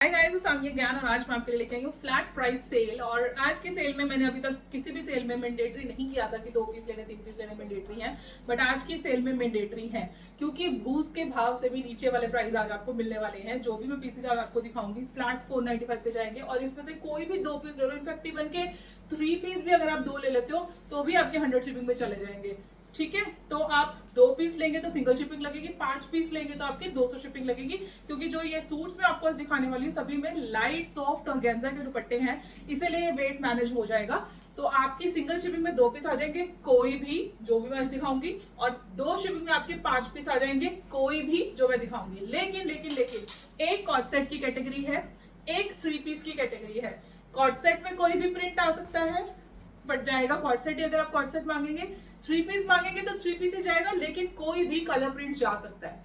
Hi guys, तो सामने ज्ञान और आज मैं आपके लिए लेके आई हूँ फ्लैट प्राइस सेल। और आज की सेल में मैंने अभी तक किसी भी सेल में मैंडेटरी नहीं किया था कि 2 पीस लेने 3 पीस लेने मैंडेटरी है, बट आज की सेल में मैंडेटरी है क्योंकि बूस्ट के भाव से भी नीचे वाले प्राइस आज आपको मिलने वाले हैं। जो भी मैं पीसेज आज आपको दिखाऊंगी फ्लैट 495 पे जाएंगे और इसमें से कोई भी 2 पीस ले लो, इनफैक्ट इवन के 3 पीस भी अगर आप 2 ले लेते हो तो भी आपके 100 शिपिंग में चले जाएंगे। ठीक है, तो आप 2 पीस लेंगे तो सिंगल शिपिंग लगेगी, 5 पीस लेंगे तो आपकी 200 शिपिंग लगेगी। क्योंकि जो ये सूट्स में आपको दिखाने वाली हूँ सभी में लाइट सॉफ्ट और गेंजा के दुपट्टे हैं, इसीलिए वेट मैनेज हो जाएगा। तो आपकी सिंगल शिपिंग में 2 पीस आ जाएंगे कोई भी जो भी मैं दिखाऊंगी, और 2 शिपिंग में आपके 5 पीस आ जाएंगे कोई भी जो मैं दिखाऊंगी। लेकिन लेकिन लेकिन एक कॉट सेट की कैटेगरी है, एक 3 पीस की कैटेगरी है। कॉट सेट में कोई भी प्रिंट आ सकता है बट जाएगा कॉट सेट ही। अगर आप कॉट सेट मांगेंगे, 3 पीस मांगेंगे तो 3 पीस ही जाएगा, लेकिन कोई भी कलर प्रिंट जा सकता है।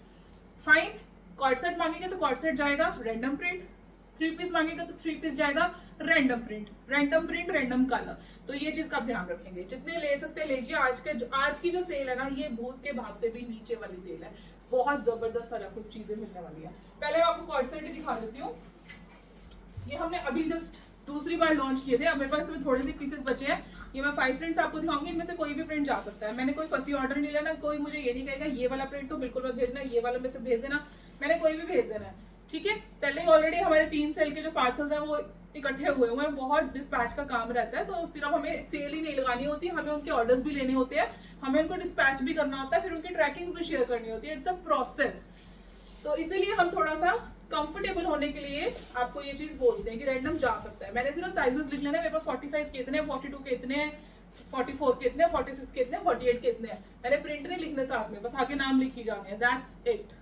फाइन, कॉट सेट मांगेंगे तो कॉट सेट जाएगा रैंडम प्रिंट, 3 पीस मांगेंगे तो 3 पीस जाएगा रैंडम प्रिंट, रैंडम कलर। तो ये चीज का आप ध्यान रखेंगे। जितने ले सकते हैं लीजिए। आज की जो सेल है ना, ये भूस के भाव से भी नीचे वाली सेल है। बहुत जबरदस्त सारा कुछ चीजें मिलने वाली है। पहले मैं आपको कॉट सेट ही दिखा देती हूँ। ये हमने अभी जस्ट दूसरी बार लॉन्च किए थे। अब मेरे पास इसमें थोड़े से पीसेस बचे हैं। ये मैं 5 प्रिंट्स आपको दिखाऊंगी, इनमें से कोई भी प्रिंट जा सकता है। मैंने कोई फंसी ऑर्डर नहीं लेना, कोई मुझे ये नहीं कहेगा ये वाला प्रिंट तो बिल्कुल मत भेजना, ये वाला में से भेज देना। मैंने कोई भी भेज देना है, ठीक है। पहले ही ऑलरेडी हमारे 3 सेल के जो पार्सल्स हैं वो इकट्ठे हुए हुए हैं। बहुत डिस्पैच का काम रहता है, तो सिर्फ हमें सेल ही नहीं लगानी होती, हमें उनके ऑर्डर्स भी लेने होते हैं, हमें उनको डिस्पैच भी करना होता है, फिर उनकी ट्रैकिंग भी शेयर करनी होती है। It's a process. तो इसीलिए हम थोड़ा सा कंफर्टेबल होने के लिए आपको ये चीज बोलते हैं कि रैंडम जा सकता है। मैंने सिर्फ साइजेस लिख लेना है। मेरे पास 40 साइज के इतने, 42 के इतने हैं, 44 के इतने, 46 के इतने, 48 के इतने हैं। मैंने प्रिंट नहीं लिखने साथ में, बस आगे नाम लिखी जाने हैं, दैट्स इट।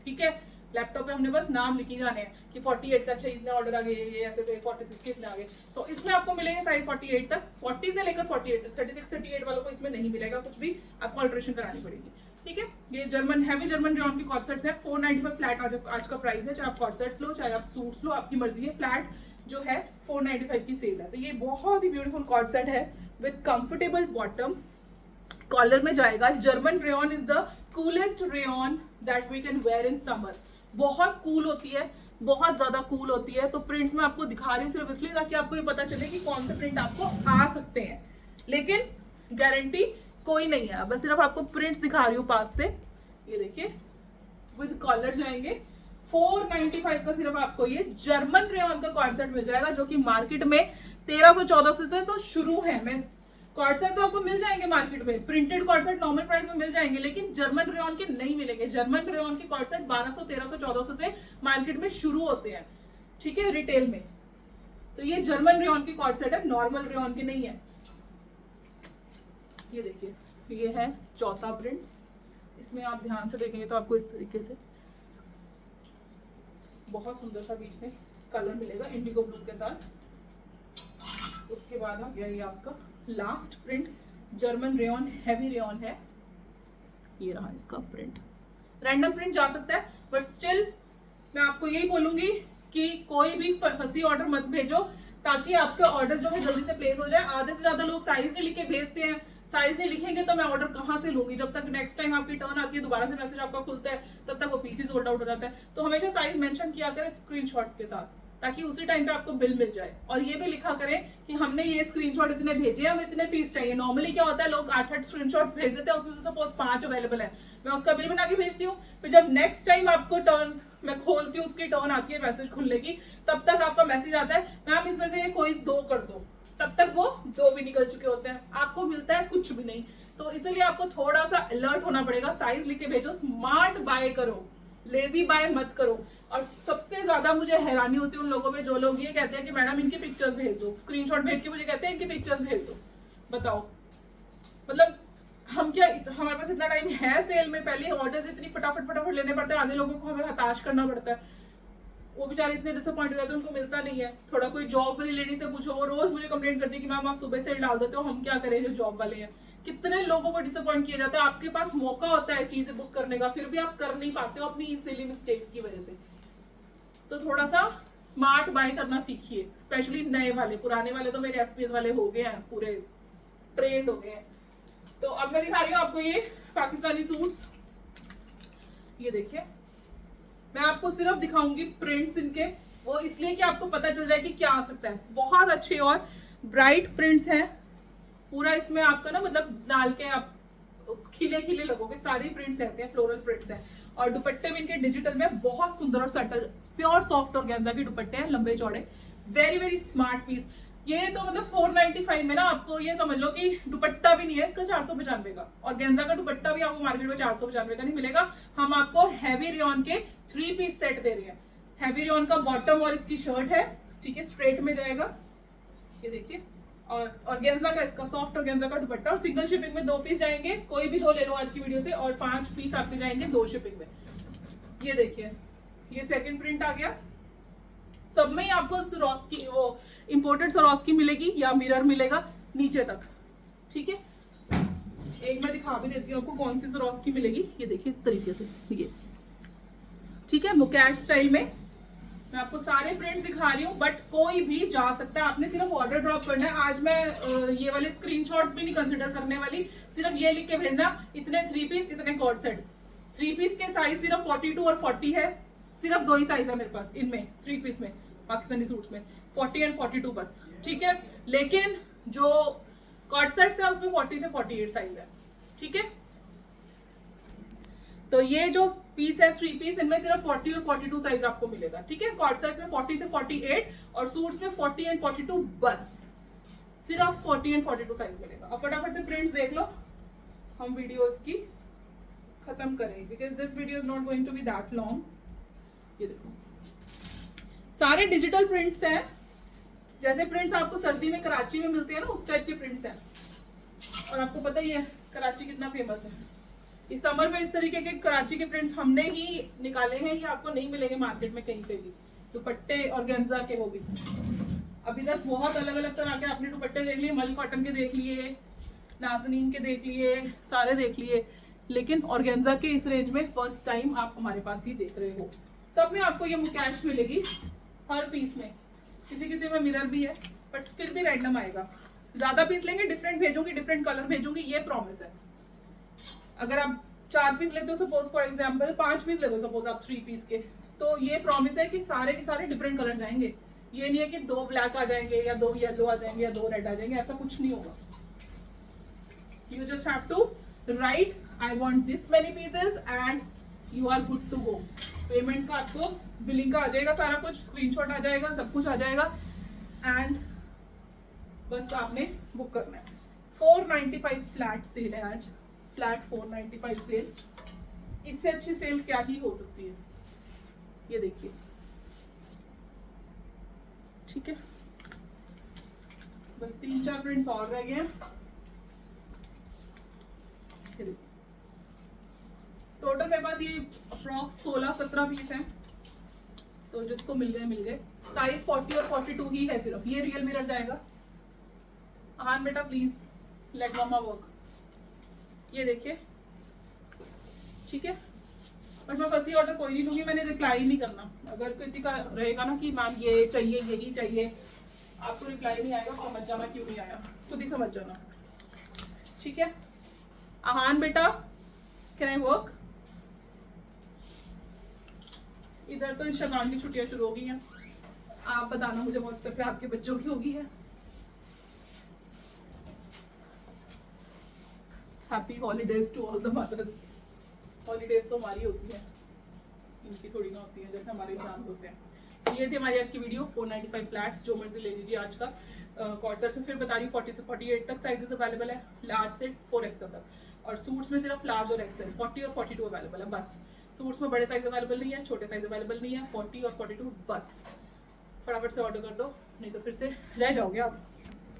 ठीक है, लैपटॉप पे हमने बस नाम लिखी जाने हैं कि 48 का अच्छा इतने ऑर्डर आ गए, ये ऐसे 46 के इतने आ गए। तो इसमें आपको मिलेंगे साइज 48 तक, 40 से लेकर 48 तक। 36 38 वालों को इसमें नहीं मिलेगा कुछ भी, आपको अल्ट्रेशन करानी पड़ेगी। ठीक है, ये हैवी जर्मन रेयॉन की कॉट सेट्स है। 495 फ्लैट आज का प्राइस है। चाहे आप कॉट सेट्स लो चाहे आप सूट्स लो, आपकी मर्जी है। फ्लैट जो है 495 की सेल है। तो ये बहुत ही ब्यूटीफुल कॉट सेट है विद कंफर्टेबल बॉटम। कॉलर में जाएगा। German rayon is the coolest rayon that we can wear in summer. बहुत कूल होती है, बहुत ज्यादा कूल होती है। तो प्रिंट्स में आपको दिखा रही हूँ सिर्फ इसलिए ताकि आपको ये पता चले कि कौन से प्रिंट आपको आ सकते हैं, लेकिन गारंटी कोई नहीं है। बस सिर्फ आपको प्रिंट्स दिखा रही हूँ पास से। ये देखिए विद कॉलर जाएंगे। 495 का सिर्फ आपको ये जर्मन रेयॉन का कॉर्ड सेट मिल जाएगा, जो कि मार्केट में 1300-1400 से तो शुरू है। मैं कॉर्ड सेट तो आपको मिल जाएंगे मार्केट में, printed cord set normal price में मिल जाएंगे, लेकिन जर्मन रेयॉन के नहीं मिलेंगे। जर्मन रेयॉन के कॉर्ड सेट 1200, 1300, 1400 से मार्केट में शुरू होते हैं, ठीक है, रिटेल में। तो ये जर्मन रेयॉन की कॉर्ड सेट है, नॉर्मल रेयॉन की नहीं है। ये देखिए, ये है चौथा प्रिंट। इसमें आप ध्यान से देखेंगे तो आपको इस तरीके से बहुत सुंदर सा बीच में कलर मिलेगा इंडिगो ब्लू के साथ। उसके बाद आ गया ये आपका last print, German rayon, heavy rayon है। ये रहा इसका प्रिंट। रैंडम प्रिंट जा सकता है, बट स्टिल मैं आपको यही बोलूंगी कि कोई भी फंसी ऑर्डर मत भेजो, ताकि आपका ऑर्डर जो है जल्दी से प्लेस हो जाए। आधे से ज्यादा लोग साइज नहीं लिख के भेजते हैं। साइज नहीं लिखेंगे तो मैं ऑर्डर कहाँ से लूंगी? जब तक नेक्स्ट टाइम आपकी टर्न आती है, दोबारा से मैसेज आपका खुलता है, तब तक वो पीसी सोल्ड आउट हो जाता है। तो हमेशा साइज मेंशन किया करें स्क्रीनशॉट्स के साथ, ताकि उसी टाइम पे आपको बिल मिल जाए। और ये भी लिखा करें कि हमने ये स्क्रीनशॉट इतने भेजे, हमें इतने पीस चाहिए। नॉर्मली क्या होता है, लोग 8-8 स्क्रीनशॉट्स भेज देते हैं, उसमें से सपोज 5 अवेलेबल है, मैं उसका बिल बना के भेजती हूँ। फिर जब नेक्स्ट टाइम आपको टर्न मैं खोलती हूँ, उसकी टर्न आती है मैसेज खुलने की, तब तक आपका मैसेज आता है मैम इसमें से कोई 2 कर दो। तब तक वो 2 भी निकल चुके होते हैं, आपको मिलता है कुछ भी नहीं। तो इसलिए आपको थोड़ा सा अलर्ट होना पड़ेगा। साइज लिख के भेजो, स्मार्ट बाय करो, लेजी बाय मत करो। और सबसे ज्यादा मुझे हैरानी होती है उन लोगों पे जो लोग ये कहते हैं कि मैडम इनकी पिक्चर्स भेज दो, स्क्रीनशॉट भेज के मुझे कहते हैं इनकी पिक्चर्स भेज दो। बताओ, मतलब हम क्या, हमारे पास इतना टाइम है सेल में? पहले ऑर्डर्स इतनी फटाफट लेने पड़ते हैं, आधे लोगों को हमें हताश करना पड़ता है। वो बेचारे इतने डिसअपॉइंट हो जाते हैं, उनको मिलता नहीं है। थोड़ा कोई जॉब वाली लेडी से पूछो, वो रोज मुझे कंप्लेंट करती है कि मैम आप सुबह सेल डाल देते हो, हम क्या करें जो जॉब वाले हैं। कितने लोगों को डिसअपॉइंट किया जाता है। आपके पास मौका होता है चीजें बुक करने का, फिर भी आप कर नहीं पाते हो अपनी इन सिली मिस्टेक्स की वजह से। तो थोड़ा सा स्मार्ट बाय करना सीखिए, स्पेशली नए वाले। पुराने वाले तो मेरे एफपीएस वाले हो गए हैं, पूरे ट्रेंड हो गए हैं। तो अब मैं दिखा रही हूँ आपको ये पाकिस्तानी सूट्स। ये देखिए, मैं आपको सिर्फ दिखाऊंगी प्रिंट्स इनके, वो इसलिए कि आपको पता चल रहा है कि क्या आ सकता है। बहुत अच्छे और ब्राइट प्रिंट्स हैं पूरा इसमें आपका ना, मतलब डाल के आप खिले खिले लगोगे। सारी प्रिंट्स ऐसे हैं, फ्लोरल प्रिंट्स हैं। और दुपट्टे भी इनके डिजिटल में बहुत सुंदर और सटल प्योर सॉफ्ट ऑर्गेन्जा के दुपट्टे हैं, लंबे चौड़े, वेरी वेरी स्मार्ट पीस। ये तो मतलब 495 में ना आपको ये समझ लो कि दुपट्टा भी नहीं है इसका 495 का। और गेंजा का दुपट्टा भी आपको मार्केट में 495 का नहीं मिलेगा। हम आपको हैवी रेयन के 3 पीस सेट दे रहे हैं। हैवी रेयन का बॉटम और इसकी शर्ट है, ठीक है, स्ट्रेट में जाएगा, ये देखिए। और गेंजा का इसका सॉफ्ट और गेंजा का दुपट्टा, और सिंगल शिपिंग में 2 पीस जाएंगे, कोई भी 2 ले लो आज की वीडियो से, और 5 पीस आपके जाएंगे 2 शिपिंग में। ये देखिए, ये सेकंड प्रिंट आ गया। सब में ही आपको सरोस्की, वो इंपोर्टेड सरोस्की मिलेगी या मिरर मिलेगा नीचे तक, ठीक है। एक मैं दिखा भी देती हूँ आपको कौन सी सरोस्की मिलेगी। ये देखिए इस तरीके से, ये ठीक है, मुकैश स्टाइल में। मैं आपको सारे प्रिंट्स दिखा रही हूँ, बट कोई भी जा सकता है, आपने सिर्फ ऑर्डर ड्रॉप करना है। आज मैं ये वाले स्क्रीनशॉट्स भी नहीं कंसिडर करने वाली, सिर्फ ये लिख के भेजना इतने 3 पीस इतने कॉर्ड सेट। 3 पीस के साइज सिर्फ 42 और 40 है, सिर्फ 2 ही साइज है मेरे पास इनमें 3 पीस में, पाकिस्तानी सूट्स में 40 एंड 42 बस, ठीक है। लेकिन जो कॉर्ड सेट्स है उसमें 40 से 48 साइज है, ठीक है। तो ये जो पीस है 3 पीस, इनमें सिर्फ 40 और 42 साइज आपको मिलेगा, ठीक है। कॉर्ड सेट्स में 40 से 48 और सूट्स में 40 एंड 42 बस, सिर्फ 40 एंड 42 साइज मिलेगा। अब फटाफट से प्रिंट्स देख लो, हम वीडियो इसकी खत्म करें, because this video is not going to be that long. ये देखो सारे डिजिटल प्रिंट्स हैं, जैसे प्रिंट्स आपको सर्दी में कराची में मिलते हैं ना, उस टाइप के प्रिंट्स हैं। और आपको पता ही है कराची कितना फेमस है। इस समर में इस तरीके के कराची के प्रिंट्स हमने ही निकाले हैं, ये आपको नहीं मिलेंगे मार्केट में कहीं पे भी। दुपट्टे और गेंजा के, वो भी अभी तक बहुत अलग अलग तरह के आपने दुपट्टे देख लिए, मल कॉटन के देख लिए, नाज़नीन के देख लिए, सारे देख लिए, लेकिन ऑर्गेन्जा के इस रेंज में फर्स्ट टाइम आप हमारे पास ही देख रहे हो। सब में आपको ये मुकैश मिलेगी हर पीस में, किसी किसी में मिरर भी है, बट फिर भी रैंडम आएगा। ज्यादा पीस लेंगे डिफरेंट भेजूंगी, डिफरेंट कलर भेजूंगी, ये प्रॉमिस है। अगर आप 4 पीस लेते हो सपोज, फॉर एग्जांपल 5 पीस लेते हो सपोज आप 3 पीस के, तो ये प्रॉमिस है कि सारे के सारे डिफरेंट कलर जाएंगे। ये नहीं है कि 2 ब्लैक आ जाएंगे या 2 येलो आ जाएंगे या 2 रेड आ जाएंगे, ऐसा कुछ नहीं होगा। You just have to write I want this many pieces and you are good to go. Payment का आपको बिलिंग का आ जाएगा, सारा कुछ स्क्रीनशॉट आ जाएगा, सब कुछ आ जाएगा, एंड बस आपने बुक करना है। 495 फ्लैट सेल है आज, फ्लैट 495 सेल। इससे अच्छी सेल क्या ही हो सकती है, ये देखिए, ठीक है। बस 3-4 प्रिंट्स और रह गए हैं, ये देखिए। टोटल मेरे पास ये अप्रॉक्स 16-17 पीस हैं, तो जिसको मिल गए मिल गए। साइज 40 और 42 ही है सिर्फ। ये रियल मिरर जाएगा। हाँ बेटा प्लीज लेट मम्मा वर्क। ये देखिए, ठीक है। बट मैं फर्स्ट ऑर्डर कोई नहीं लूंगी, मैंने रिप्लाई नहीं करना। अगर किसी का रहेगा ना कि मैम ये चाहिए यही चाहिए, आपको रिप्लाई नहीं आएगा, समझ जाना क्यों नहीं आया, खुद ही समझ जाना, ठीक है। आहान बेटा कैन आई वर्क। इधर तो इंस्टाग्राम की छुट्टियां शुरू हो गई हैं, आप बताना मुझे व्हाट्सएप पे आपके बच्चों की होगी है। Happy holidays to all the mothers. Holidays तो हमारी होती है, इनकी थोड़ी ना होती है, जैसे हमारे एग्जाम्स होते हैं। ये थी हमारी आज की वीडियो। 495 फ्लैट, जो मर्जी ले लीजिए आज का। कॉर्ड सेट्स में फिर बता रही हूँ 40 से 48 तक साइजेस अवेलेबल है, लार्ज से 4XL तक। और सूट्स में सिर्फ लार्ज और एक्सेल 40 और 42 अवेलेबल है बस। सूट्स में बड़े साइज अवेलेबल नहीं है, छोटे साइज अवेलेबल नहीं है, 40 और 42 बस। फटाफट से ऑर्डर कर दो, नहीं तो फिर से रह जाओगे आप।